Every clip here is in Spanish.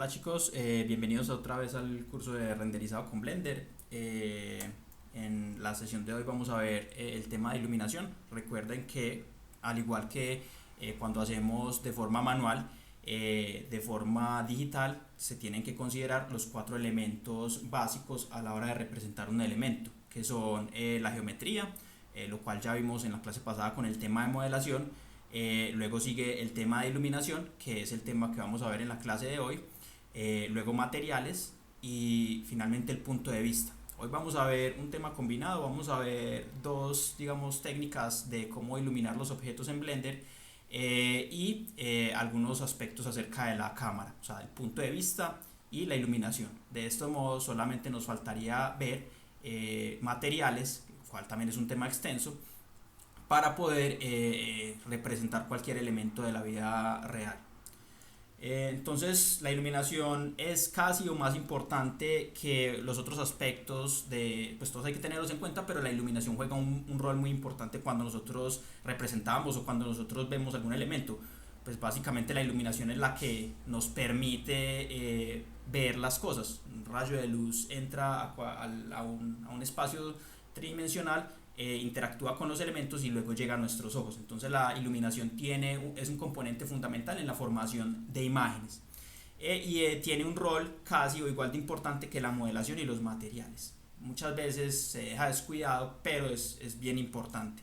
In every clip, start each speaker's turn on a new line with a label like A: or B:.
A: Hola chicos, bienvenidos otra vez al curso de renderizado con Blender. En la sesión de hoy vamos a ver el tema de iluminación. Recuerden que al igual que cuando hacemos de forma manual, de forma digital se tienen que considerar los cuatro elementos básicos a la hora de representar un elemento, que son la geometría, lo cual ya vimos en la clase pasada con el tema de modelación. Luego sigue el tema de iluminación, que es el tema que vamos a ver en la clase de hoy. Luego materiales y finalmente el punto de vista. Hoy vamos a ver un tema combinado, vamos a ver dos, digamos, técnicas de cómo iluminar los objetos en Blender y algunos aspectos acerca de la cámara, o sea, el punto de vista y la iluminación. De estos modos solamente nos faltaría ver materiales, el cual también es un tema extenso, para poder representar cualquier elemento de la vida real. Entonces la iluminación es casi o más importante que los otros aspectos de, pues todos hay que tenerlos en cuenta, pero la iluminación juega un rol muy importante cuando nosotros representamos o cuando nosotros vemos algún elemento. Pues básicamente la iluminación es la que nos permite ver las cosas. Un rayo de luz entra a un espacio tridimensional, interactúa con los elementos y luego llega a nuestros ojos. Entonces la iluminación es un componente fundamental en la formación de imágenes y tiene un rol casi o igual de importante que la modelación y los materiales. Muchas veces se deja descuidado, pero es bien importante.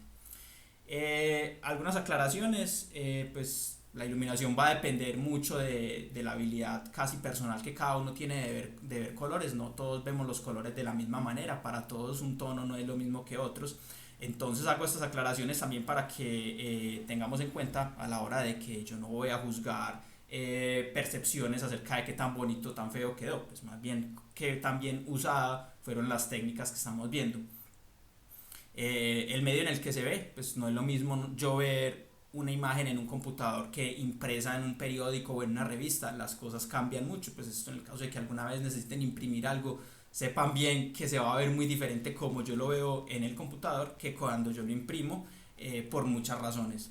A: Algunas aclaraciones, pues la iluminación va a depender mucho de la habilidad casi personal que cada uno tiene de ver colores. No todos vemos los colores de la misma manera, para todos un tono no es lo mismo que otros. Entonces hago estas aclaraciones también para que tengamos en cuenta a la hora de que yo no voy a juzgar percepciones acerca de qué tan bonito, tan feo quedó, pues más bien qué tan bien usada fueron las técnicas que estamos viendo. El medio en el que se ve, pues no es lo mismo yo ver una imagen en un computador que impresa en un periódico o en una revista. Las cosas cambian mucho, pues esto en el caso de que alguna vez necesiten imprimir algo, sepan bien que se va a ver muy diferente como yo lo veo en el computador que cuando yo lo imprimo, por muchas razones.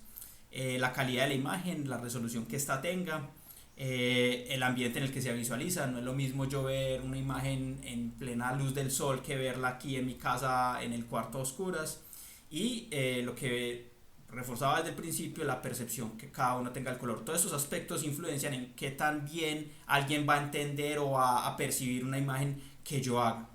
A: La calidad de la imagen, la resolución que ésta tenga, el ambiente en el que se visualiza. No es lo mismo yo ver una imagen en plena luz del sol que verla aquí en mi casa en el cuarto a oscuras. Y lo que reforzaba desde el principio, la percepción que cada uno tenga el color. Todos esos aspectos influencian en qué tan bien alguien va a entender o va a percibir una imagen que yo haga.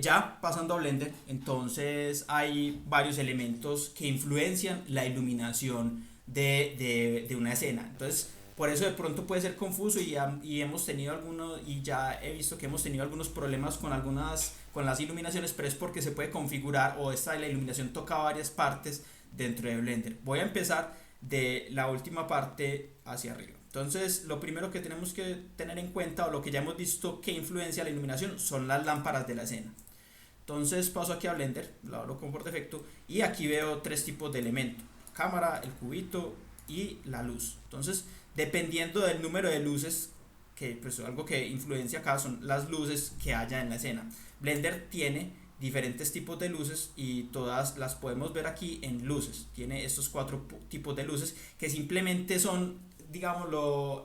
A: Ya pasando a Blender, entonces hay varios elementos que influencian la iluminación de una escena. Entonces, por eso de pronto puede ser confuso y hemos tenido algunos, y ya he visto que hemos tenido algunos problemas con las iluminaciones, pero es porque se puede configurar o la iluminación toca varias partes dentro de Blender. Voy a empezar de la última parte hacia arriba. Entonces, lo primero que tenemos que tener en cuenta, o lo que ya hemos visto que influencia la iluminación, son las lámparas de la escena. Entonces paso aquí a Blender, lo abro con por defecto y aquí veo tres tipos de elementos: cámara, el cubito y la luz. Entonces, dependiendo del número de luces, que pues algo que influencia acá son las luces que haya en la escena. Blender tiene diferentes tipos de luces y todas las podemos ver aquí en luces. Tiene estos cuatro tipos de luces que simplemente son, digámoslo,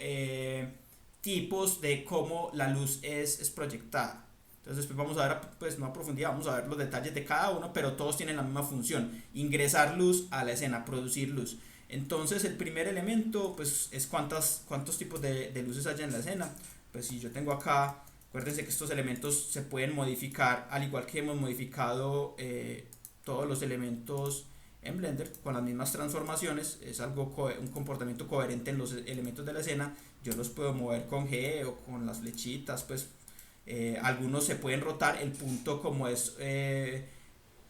A: tipos de cómo la luz es proyectada. Entonces después vamos a ver, pues no a profundidad, vamos a ver los detalles de cada uno, pero todos tienen la misma función: ingresar luz a la escena, producir luz. Entonces el primer elemento pues es cuántos tipos de luces hay en la escena. Pues si yo tengo acá, acuérdense que estos elementos se pueden modificar al igual que hemos modificado todos los elementos en Blender con las mismas transformaciones. Es un comportamiento coherente en los elementos de la escena. Yo los puedo mover con G o con las flechitas, pues algunos se pueden rotar. El punto, como es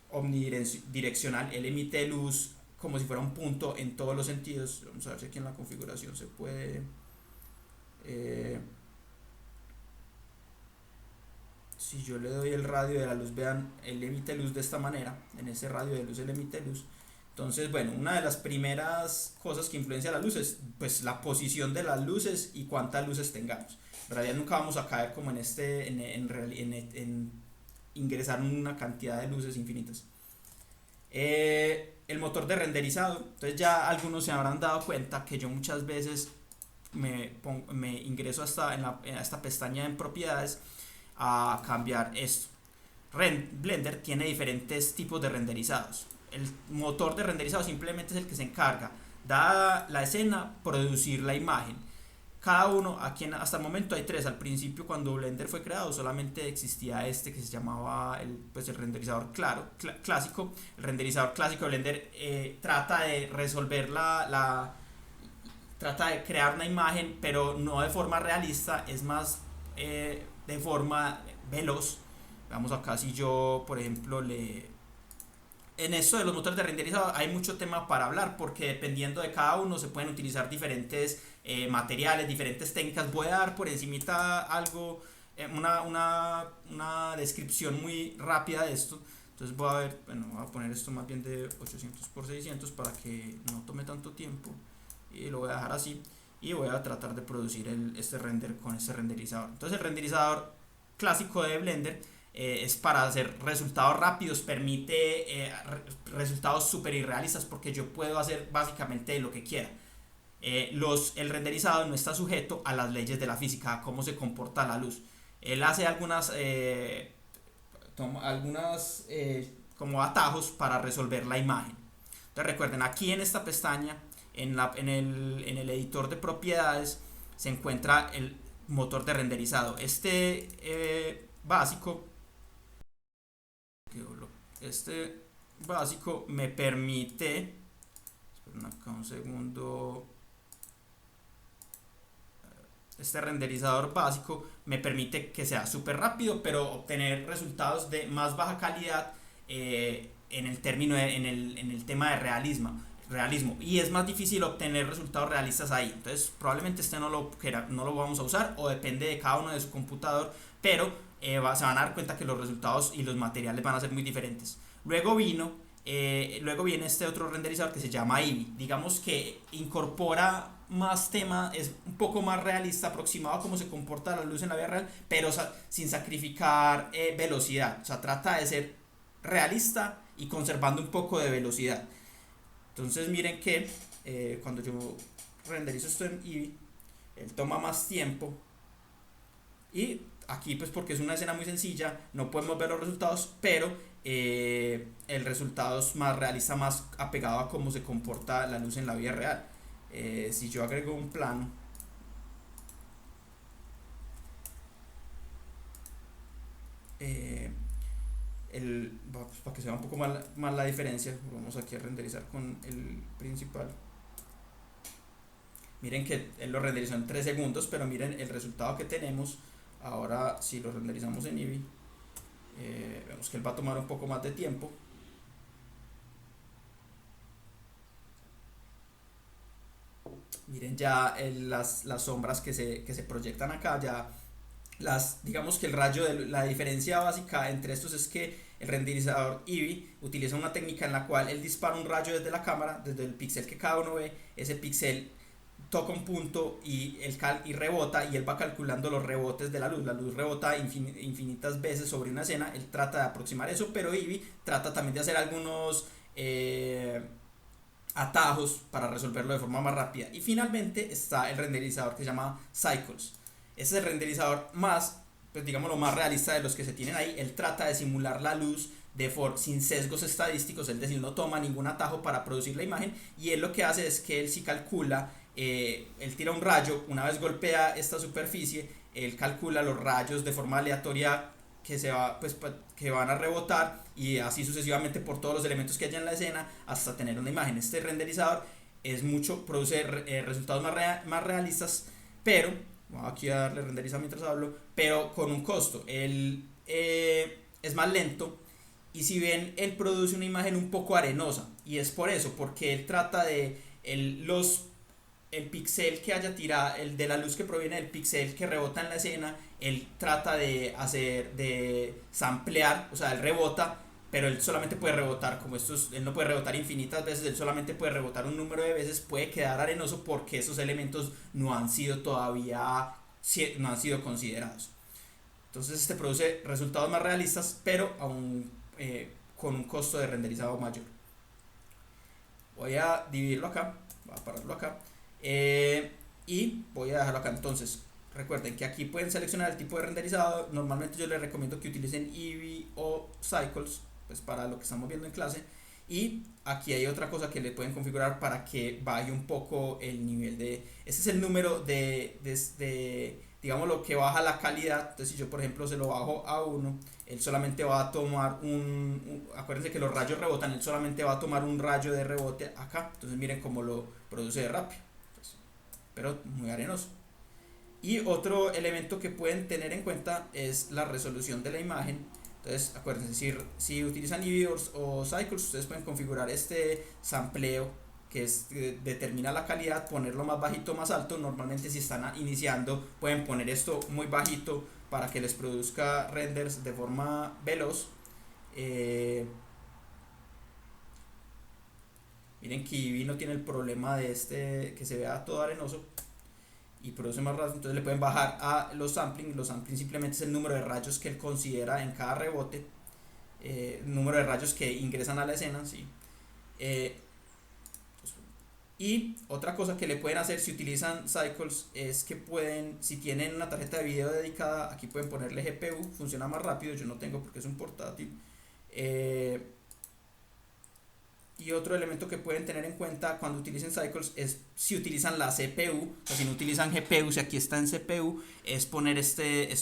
A: omnidireccional, él emite luz como si fuera un punto en todos los sentidos. Vamos a ver si aquí en la configuración se puede eh, si yo le doy el radio de la luz, vean, él emite luz de esta manera. En ese radio de luz él emite luz. Entonces, bueno, una de las primeras cosas que influencia la luz es pues la posición de las luces y cuántas luces tengamos. En realidad nunca vamos a caer como en ingresar una cantidad de luces infinitas. El motor de renderizado. Entonces ya algunos se habrán dado cuenta que yo muchas veces me ingreso a esta pestaña en propiedades a cambiar esto. Blender tiene diferentes tipos de renderizados. El motor de renderizado simplemente es el que se encarga, dada la escena, producir la imagen. Cada uno, aquí hasta el momento hay tres. Al principio, cuando Blender fue creado, solamente existía este que se llamaba el renderizador clásico. El renderizador clásico de Blender trata de resolver trata de crear una imagen, pero no de forma realista, es más de forma veloz. Vamos acá, si yo, por ejemplo, en esto de los motores de renderizado hay mucho tema para hablar, porque dependiendo de cada uno se pueden utilizar diferentes materiales, diferentes técnicas. Voy a dar por encimita algo, una descripción muy rápida de esto. Entonces voy a ver, bueno, voy a poner esto más bien de 800 por 600 para que no tome tanto tiempo, y lo voy a dejar así, y voy a tratar de producir este render con este renderizador. Entonces el renderizador clásico de Blender es para hacer resultados rápidos, permite resultados súper irrealistas, porque yo puedo hacer básicamente lo que quiera. El renderizado no está sujeto a las leyes de la física, a cómo se comporta la luz. Él hace algunas como atajos para resolver la imagen. Entonces recuerden, aquí en esta pestaña, en el editor de propiedades, se encuentra el motor de renderizado. Este básico me permite, esperen acá un segundo, este renderizador básico me permite que sea súper rápido, pero obtener resultados de más baja calidad en el tema de realismo, y es más difícil obtener resultados realistas ahí. Entonces probablemente no lo vamos a usar, o depende de cada uno de su computador, pero se van a dar cuenta que los resultados y los materiales van a ser muy diferentes. Luego viene este otro renderizador que se llama Eevee. Digamos que incorpora más tema, es un poco más realista, aproximado a cómo se comporta la luz en la vida real, pero sin sacrificar velocidad. O sea, trata de ser realista y conservando un poco de velocidad. Entonces miren que cuando yo renderizo esto en Eevee, él toma más tiempo, y aquí pues porque es una escena muy sencilla no podemos ver los resultados, pero el resultado es más realista, más apegado a cómo se comporta la luz en la vida real. Si yo agrego un plano, para que se vea un poco más la diferencia, vamos aquí a renderizar con el principal. Miren que él lo renderizó en 3 segundos, pero miren el resultado que tenemos. Ahora si lo renderizamos en Eevee, vemos que él va a tomar un poco más de tiempo. Miren ya las sombras que se proyectan acá, ya digamos que la diferencia básica entre estos es que el renderizador Eevee utiliza una técnica en la cual él dispara un rayo desde la cámara, desde el píxel que cada uno ve. Ese píxel toca un punto y rebota, y él va calculando los rebotes de la luz. La luz rebota infinitas veces sobre una escena. Él trata de aproximar eso, pero Eevee trata también de hacer algunos atajos para resolverlo de forma más rápida. Y finalmente está el renderizador que se llama Cycles. Ese es el renderizador más, pues digamos, lo más realista de los que se tienen ahí. Él trata de simular la luz sin sesgos estadísticos, es decir, no toma ningún atajo para producir la imagen, y él lo que hace es que él sí calcula, él tira un rayo, una vez golpea esta superficie, él calcula los rayos de forma aleatoria que van a rebotar, y así sucesivamente por todos los elementos que haya en la escena hasta tener una imagen. Este renderizador produce resultados más realistas, pero voy aquí a darle renderizar mientras hablo, pero con un costo. Él es más lento, y si ven, él produce una imagen un poco arenosa, y es por eso, porque él trata de el pixel que haya tirado, el de la luz que proviene del pixel que rebota en la escena, él trata de samplear, o sea, él rebota, pero él solamente puede rebotar, él no puede rebotar infinitas veces, él solamente puede rebotar un número de veces, puede quedar arenoso porque esos elementos no han sido considerados. Entonces este produce resultados más realistas, pero aún con un costo de renderizado mayor. Voy a dividirlo acá, voy a pararlo acá, y voy a dejarlo acá. Entonces recuerden que aquí pueden seleccionar el tipo de renderizado. Normalmente yo les recomiendo que utilicen Eevee o Cycles, pues para lo que estamos viendo en clase. Y aquí hay otra cosa que le pueden configurar para que baje un poco el nivel de... Este es el número digamos, lo que baja la calidad. Entonces si yo por ejemplo se lo bajo a 1, él solamente va a tomar acuérdense que los rayos rebotan, él solamente va a tomar un rayo de rebote acá. Entonces miren cómo lo produce de rápido, pues, pero muy arenoso. Y otro elemento que pueden tener en cuenta es la resolución de la imagen. Entonces, acuérdense, si utilizan Eevee o Cycles, ustedes pueden configurar este sampleo que determina la calidad, ponerlo más bajito o más alto. Normalmente si están iniciando pueden poner esto muy bajito para que les produzca renders de forma veloz. Eh, Miren que Eevee no tiene el problema de que se vea todo arenoso y produce más rayos. Entonces le pueden bajar a los samplings. Los samplings simplemente es el número de rayos que él considera en cada rebote, número de rayos que ingresan a la escena, ¿sí? Eh, y otra cosa que le pueden hacer si utilizan Cycles es que pueden, si tienen una tarjeta de video dedicada, aquí pueden ponerle GPU, funciona más rápido. Yo no tengo porque es un portátil. Y otro elemento que pueden tener en cuenta cuando utilicen Cycles es si utilizan la CPU, o sea, si no utilizan GPU, si aquí está en CPU, es poner estos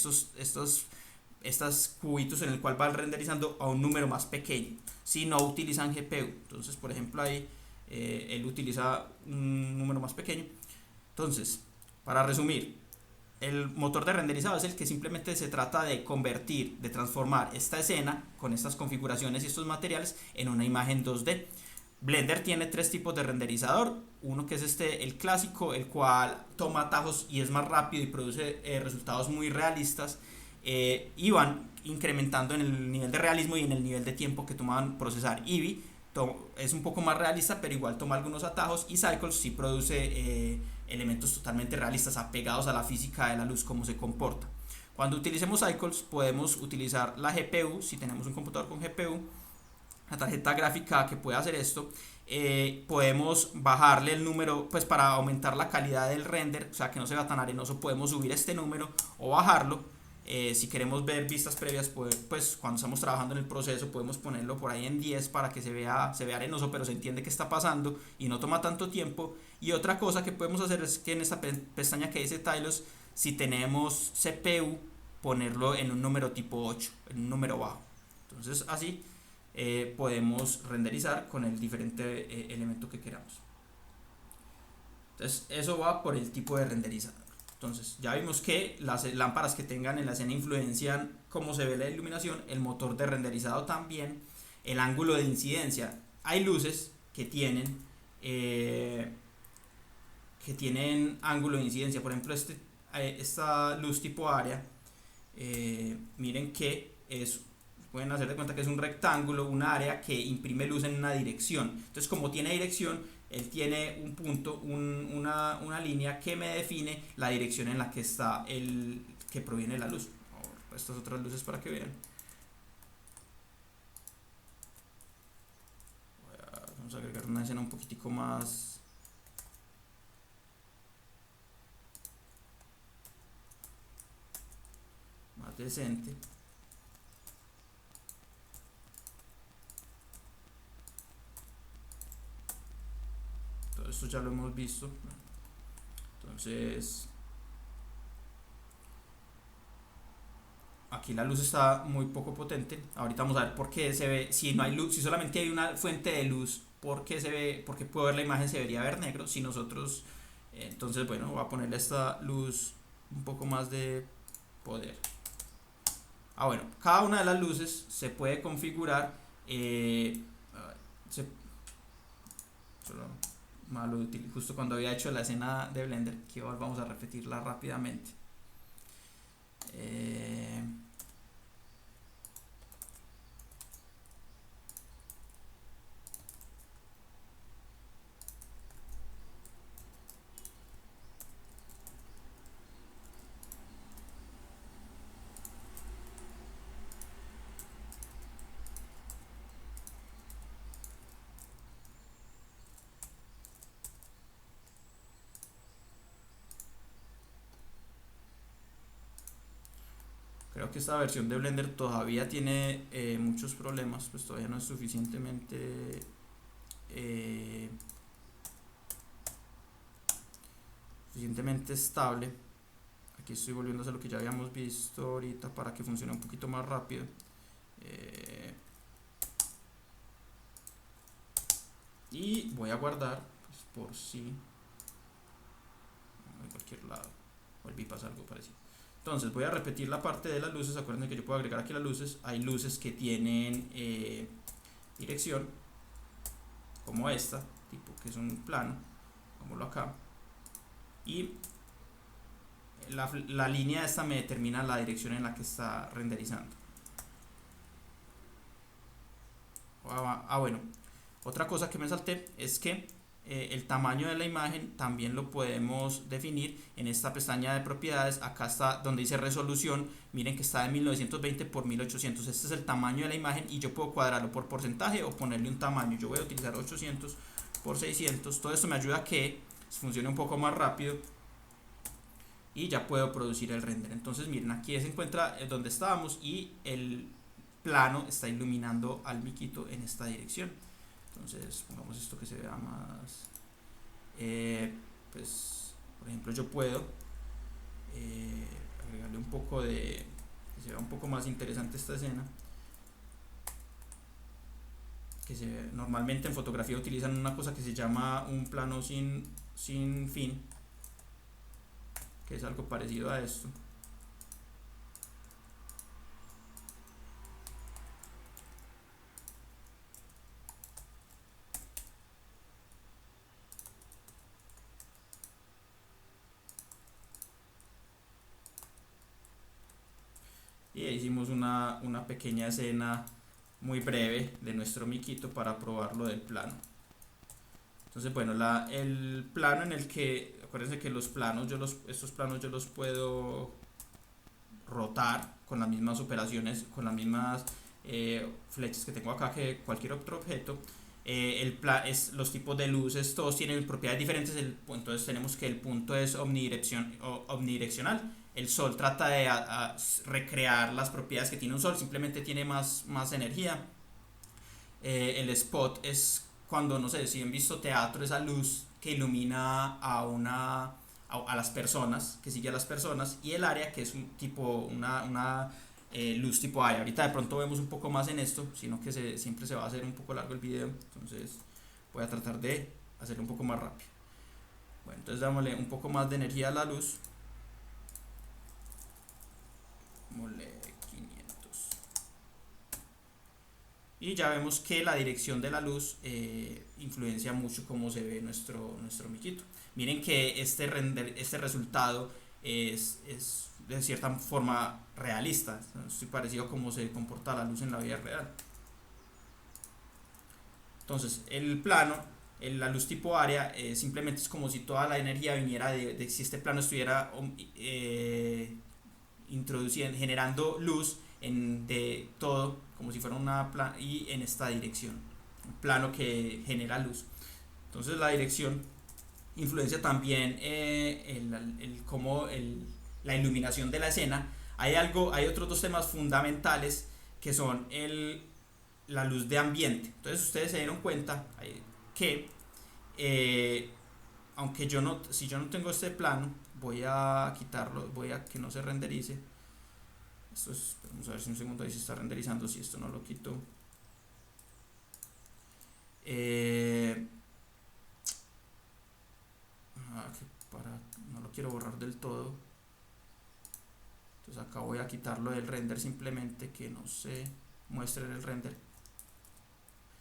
A: cubitos en el cual va renderizando a un número más pequeño, si no utilizan GPU. Entonces, por ejemplo, ahí él utiliza un número más pequeño. Entonces, para resumir, el motor de renderizado es el que simplemente se trata de convertir, de transformar esta escena con estas configuraciones y estos materiales en una imagen 2D. Blender tiene tres tipos de renderizador. Uno que es el clásico, el cual toma atajos y es más rápido y produce resultados muy realistas, y van incrementando en el nivel de realismo y en el nivel de tiempo que toman procesar. Eevee es un poco más realista, pero igual toma algunos atajos, y Cycles sí produce elementos totalmente realistas, apegados a la física de la luz, cómo se comporta. Cuando utilicemos Cycles podemos utilizar la GPU, si tenemos un computador con GPU, la tarjeta gráfica que puede hacer esto. Podemos bajarle el número, pues para aumentar la calidad del render, o sea que no se vea tan arenoso, podemos subir este número o bajarlo. Si queremos ver vistas previas, pues cuando estamos trabajando en el proceso podemos ponerlo por ahí en 10 para que se vea arenoso, pero se entiende qué está pasando y no toma tanto tiempo. Y otra cosa que podemos hacer es que en esta pestaña que dice Tiles, si tenemos CPU, ponerlo en un número tipo 8, en un número bajo. Entonces así podemos renderizar con el diferente elemento que queramos. Entonces eso va por el tipo de renderizador. Entonces ya vimos que las lámparas que tengan en la escena influencian cómo se ve la iluminación, el motor de renderizado también, el ángulo de incidencia. Hay luces que tienen ángulo de incidencia. Por ejemplo, esta luz tipo área, miren que pueden hacer de cuenta que es un rectángulo, un área que imprime luz en una dirección. Entonces, como tiene dirección, él tiene un punto, una línea que me define la dirección en la que está que proviene la luz. Estas otras luces para que vean. Vamos a agregar una escena un poquitico más decente. Todo esto ya lo hemos visto. Entonces aquí la luz está muy poco potente. Ahorita vamos a ver por qué se ve, si no hay luz, si solamente hay una fuente de luz, por qué se ve, porque puedo ver la imagen, se debería ver negro. Si nosotros, entonces bueno, voy a ponerle esta luz un poco más de poder. Bueno, cada una de las luces se puede configurar. Malo justo cuando había hecho la escena de Blender, que ahora vamos a repetirla rápidamente. Creo que esta versión de Blender todavía tiene muchos problemas, pues todavía no es eh, suficientemente estable. Aquí estoy volviendo a hacer lo que ya habíamos visto ahorita para que funcione un poquito más rápido. Y voy a guardar, pues, por si en cualquier lado volví a pasar algo parecido. Entonces voy a repetir la parte de las luces. Acuérdense que yo puedo agregar aquí las luces. Hay luces que tienen dirección, como esta, tipo que es un plano, pongámoslo acá. Y la línea esta me determina la dirección en la que está renderizando. Bueno, otra cosa que me salté es que el tamaño de la imagen también lo podemos definir en esta pestaña de propiedades. Acá está donde dice resolución. Miren que está de 1920 por 1800. Este es el tamaño de la imagen y yo puedo cuadrarlo por porcentaje o ponerle un tamaño. Yo voy a utilizar 800 por 600. Todo esto me ayuda a que funcione un poco más rápido y ya puedo producir el render. Entonces miren, aquí se encuentra donde estábamos y el plano está iluminando al miquito en esta dirección. Entonces pongamos esto que se vea más, pues por ejemplo yo puedo agregarle un poco de, que se vea un poco más interesante esta escena, normalmente en fotografía utilizan una cosa que se llama un plano sin fin, que es algo parecido a esto. Y hicimos una pequeña escena muy breve de nuestro miquito para probarlo del plano. Entonces bueno, el plano en el que, acuérdense que estos planos yo los puedo rotar con las mismas operaciones, con las mismas flechas que tengo acá que cualquier otro objeto. Los tipos de luces todos tienen propiedades diferentes. Entonces tenemos que el punto es omnidireccional. El sol trata de recrear las propiedades que tiene un sol, simplemente tiene más energía. El spot es cuando, no sé, si han visto teatro, esa luz que ilumina a las personas, que sigue a las personas, y el área, que es un tipo, una luz tipo área. Ahorita de pronto vemos un poco más en esto, sino que siempre se va a hacer un poco largo el video, entonces voy a tratar de hacerlo un poco más rápido. Bueno, entonces dámosle un poco más de energía a la luz. Dámosle 500. Y ya vemos que la dirección de la luz influencia mucho cómo se ve nuestro miquito. Miren que este resultado es de cierta forma realista, es parecido a cómo se comporta la luz en la vida real. Entonces el plano, la luz tipo área, simplemente es como si toda la energía viniera de si este plano estuviera generando luz de todo, como si fuera y en esta dirección, un plano que genera luz. Entonces la dirección influencia también la iluminación de la escena. Hay otros dos temas fundamentales que son la luz de ambiente. Entonces ustedes se dieron cuenta que aunque si yo no tengo este plano, voy a quitarlo, voy a que no se renderice. Vamos a ver si un segundo ahí se está renderizando. Si esto no lo quito, no lo quiero borrar del todo. Entonces acá voy a quitarlo del render, simplemente que no se muestre el render.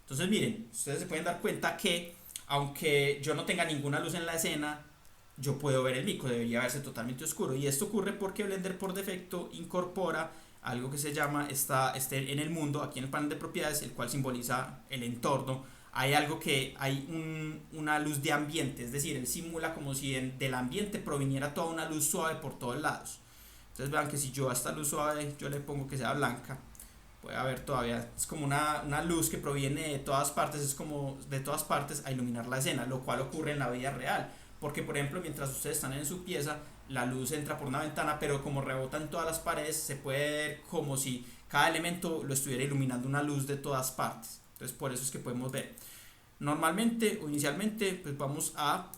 A: Entonces miren, ustedes se pueden dar cuenta que aunque yo no tenga ninguna luz en la escena, yo puedo ver el mico, debería verse totalmente oscuro. Y esto ocurre porque Blender por defecto incorpora algo que se llama en el mundo, aquí en el panel de propiedades, el cual simboliza el entorno. Hay una luz de ambiente, es decir, él simula como si del ambiente proviniera toda una luz suave por todos lados. Entonces vean que si yo a esta luz suave yo le pongo que sea blanca, puede haber todavía, es como una luz que proviene de todas partes, es como de todas partes a iluminar la escena, lo cual ocurre en la vida real. Porque por ejemplo, mientras ustedes están en su pieza, la luz entra por una ventana, pero como rebota en todas las paredes, se puede ver como si cada elemento lo estuviera iluminando una luz de todas partes. Entonces por eso es que podemos ver. Normalmente o inicialmente pues vamos a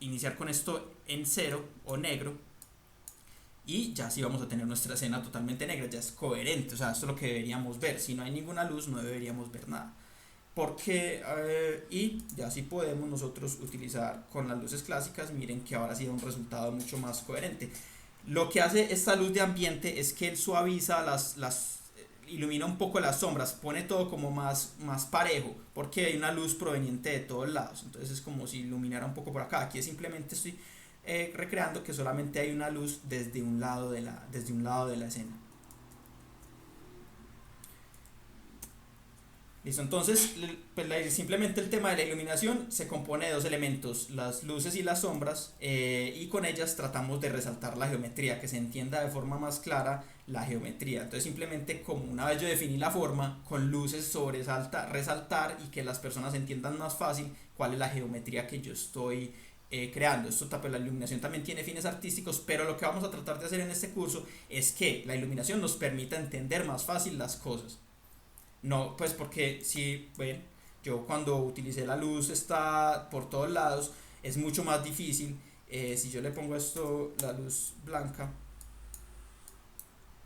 A: iniciar con esto en cero o negro, y ya sí vamos a tener nuestra escena totalmente negra, ya es coherente, o sea, esto es lo que deberíamos ver. Si no hay ninguna luz no deberíamos ver nada. Porque y ya sí podemos nosotros utilizar con las luces clásicas. Miren que ahora sí da un resultado mucho más coherente. Lo que hace esta luz de ambiente es que él suaviza ilumina un poco las sombras, pone todo como más parejo, porque hay una luz proveniente de todos lados. Entonces es como si iluminara un poco por acá. Aquí simplemente estoy recreando que solamente hay una luz desde un lado desde un lado de la escena. Listo, entonces pues, simplemente el tema de la iluminación se compone de dos elementos, las luces y las sombras, y con ellas tratamos de resaltar la geometría, que se entienda de forma más clara la geometría. Entonces simplemente, como una vez yo definí la forma, con luces resaltar, y que las personas entiendan más fácil cuál es la geometría que yo estoy creando. Pues, la iluminación también tiene fines artísticos, pero lo que vamos a tratar de hacer en este curso es que la iluminación nos permita entender más fácil las cosas. No, pues porque si ven, yo cuando utilicé la luz está por todos lados, es mucho más difícil. Si yo le pongo esto, la luz blanca,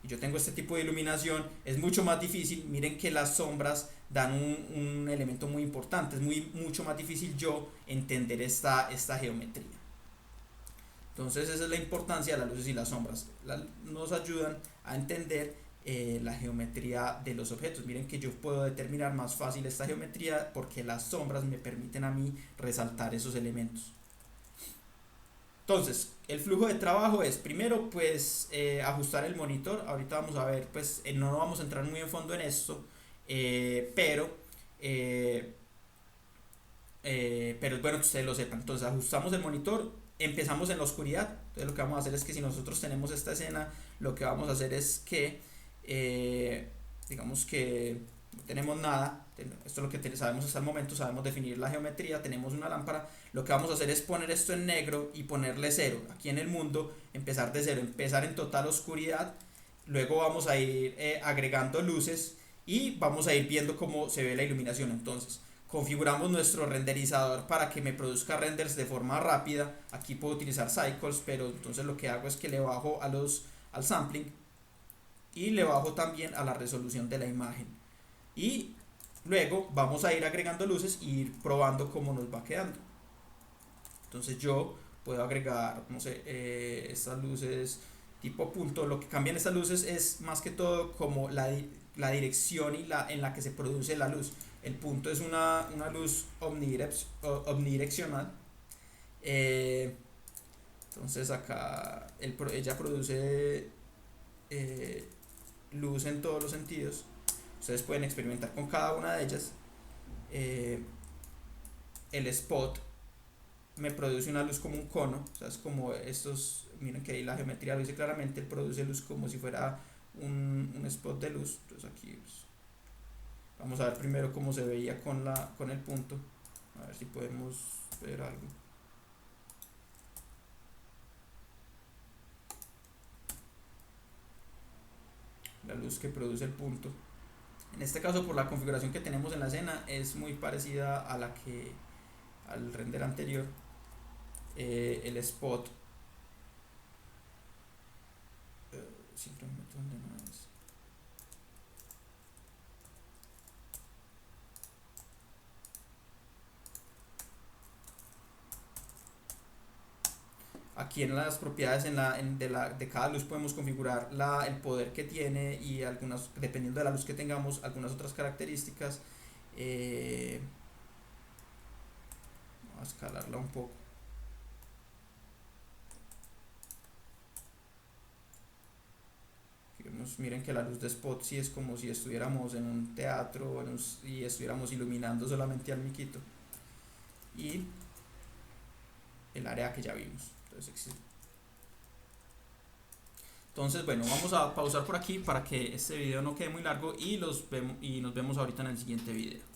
A: y yo tengo este tipo de iluminación, es mucho más difícil. Miren que las sombras dan un elemento muy importante, es mucho más difícil yo entender esta geometría. Entonces esa es la importancia de las luces y las sombras. Nos ayudan a entender la geometría de los objetos. Miren que yo puedo determinar más fácil esta geometría porque las sombras me permiten a mí resaltar esos elementos. Entonces, el flujo de trabajo es primero pues ajustar el monitor. Ahorita vamos a ver, pues no vamos a entrar muy en fondo en esto, pero es bueno que ustedes lo sepan. Entonces ajustamos el monitor, empezamos en la oscuridad. Entonces lo que vamos a hacer es que si nosotros tenemos esta escena, lo que vamos a hacer es que digamos que no tenemos nada. Esto es lo que sabemos hasta el momento, sabemos definir la geometría, tenemos una lámpara. Lo que vamos a hacer es poner esto en negro y ponerle cero. Aquí en el mundo, empezar de cero, empezar en total oscuridad. Luego vamos a ir agregando luces y vamos a ir viendo cómo se ve la iluminación. Entonces configuramos nuestro renderizador para que me produzca renders de forma rápida. Aquí puedo utilizar cycles, pero entonces lo que hago es que le bajo al sampling y le bajo también a la resolución de la imagen. Y luego vamos a ir agregando luces y ir probando cómo nos va quedando. Entonces yo puedo agregar, no sé, estas luces tipo punto. Lo que cambian estas luces es más que todo como la dirección en la que se produce la luz. El punto es una luz omnidireccional. Entonces acá ella produce luz en todos los sentidos. Ustedes pueden experimentar con cada una de ellas. El spot me produce una luz como un cono, o sea, es como estos. Miren que ahí la geometría lo dice claramente, él produce luz como si fuera un spot de luz. Entonces aquí pues, vamos a ver primero cómo se veía con el punto, a ver si podemos ver algo. La luz que produce el punto, en este caso por la configuración que tenemos en la escena, es muy parecida a la que al render anterior. El spot simplemente donde no es. Aquí en las propiedades de cada luz podemos configurar el poder que tiene y algunas, dependiendo de la luz que tengamos, algunas otras características. Vamos a escalarla un poco. Miren que la luz de spot sí es como si estuviéramos en un teatro y estuviéramos iluminando solamente al miquito. Y el área que ya vimos. Entonces, bueno, vamos a pausar por aquí para que este video no quede muy largo y nos vemos ahorita en el siguiente video.